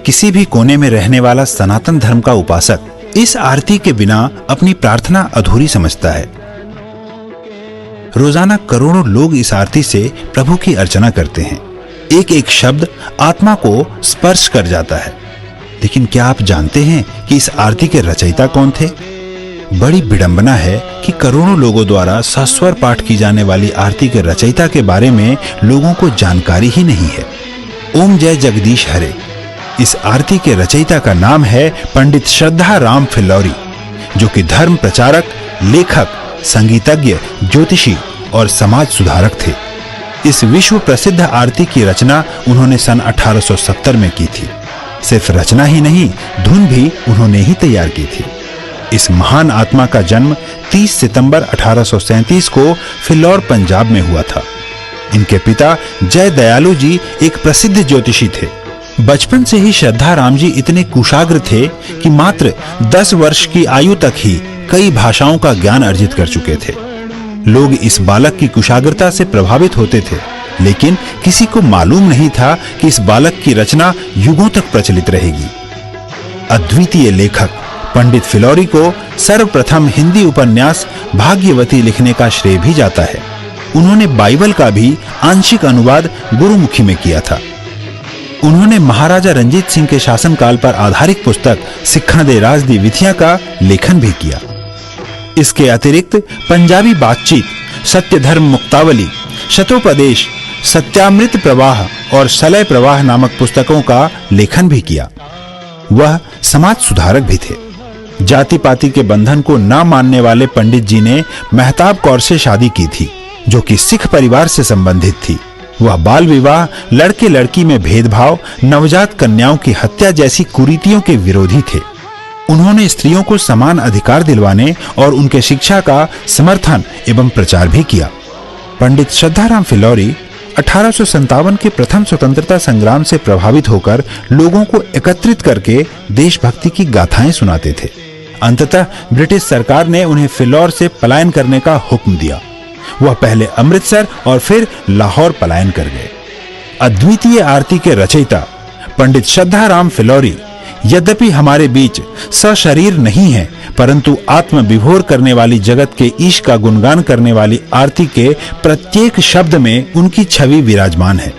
किसी भी कोने में रहने वाला सनातन धर्म का उपासक इस आरती के बिना अपनी प्रार्थना अधूरी समझता है। रोजाना करोड़ों लोग इस आरती से प्रभु की अर्चना करते हैं। एक एक शब्द आत्मा को स्पर्श कर जाता है। लेकिन क्या आप जानते हैं कि इस आरती के रचयिता कौन थे? बड़ी विडंबना है कि करोड़ों लोगों द्वारा सस्वर पाठ की जाने वाली आरती के रचयिता के बारे में लोगों को जानकारी ही नहीं है। ओम जय जगदीश हरे। इस आरती के रचयिता का नाम है पंडित श्रद्धा राम फिल्लौरी, जो कि धर्म प्रचारक, लेखक, संगीतज्ञ, ज्योतिषी और समाज सुधारक थे। इस विश्व प्रसिद्ध आरती की रचना उन्होंने सन 1870 में की थी। सिर्फ रचना ही नहीं, धुन भी उन्होंने ही तैयार की थी। इस महान आत्मा का जन्म 30 सितंबर 1837 को फिल्लौर, पंजाब में हुआ था। इनके पिता जय दयालु जी एक प्रसिद्ध ज्योतिषी थे। बचपन से ही श्रद्धा राम जी इतने कुशाग्र थे कि मात्र 10 वर्ष की आयु तक ही कई भाषाओं का ज्ञान अर्जित कर चुके थे। लोग इस बालक की कुशाग्रता से प्रभावित होते थे, लेकिन किसी को मालूम नहीं था कि इस बालक की रचना युगों तक प्रचलित रहेगी। अद्वितीय लेखक पंडित फिल्लौरी को सर्वप्रथम हिंदी उपन्यास भाग्यवती लिखने का श्रेय भी जाता है। उन्होंने बाइबल का भी आंशिक अनुवाद गुरुमुखी में किया था। उन्होंने महाराजा रंजीत सिंह के शासनकाल पर आधारित पुस्तक सिक्खण दे राज दी विधियां का लेखन भी किया। इसके अतिरिक्त पंजाबी बातचीत, सत्य धर्म मुक्तावली, शतोपदेश, सत्यामृत प्रवाह और सलय प्रवाह नामक पुस्तकों का लेखन भी किया। वह समाज सुधारक भी थे। जाति पाति के बंधन को न मानने वाले पंडित जी ने मेहताब कौर से शादी की थी, जो कि सिख परिवार से संबंधित थी। वह बाल विवाह, लड़के लड़की में भेदभाव, नवजात कन्याओं की हत्या जैसी कुरीतियों के विरोधी थे। उन्होंने स्त्रियों को समान अधिकार दिलवाने और उनके शिक्षा का समर्थन एवं प्रचार भी किया। पंडित श्रद्धाराम फिल्लौरी 1857 के प्रथम स्वतंत्रता संग्राम से प्रभावित होकर लोगों को एकत्रित करके देशभक्ति की गाथाएं सुनाते थे। अंततः ब्रिटिश सरकार ने उन्हें फिल्लौर से पलायन करने का हुक्म दिया। वह पहले अमृतसर और फिर लाहौर पलायन कर गए। अद्वितीय आरती के रचयिता पंडित श्रद्धाराम फिल्लौरी यद्यपि हमारे बीच सशरीर नहीं है, परंतु आत्म विभोर करने वाली जगत के ईश का गुणगान करने वाली आरती के प्रत्येक शब्द में उनकी छवि विराजमान है।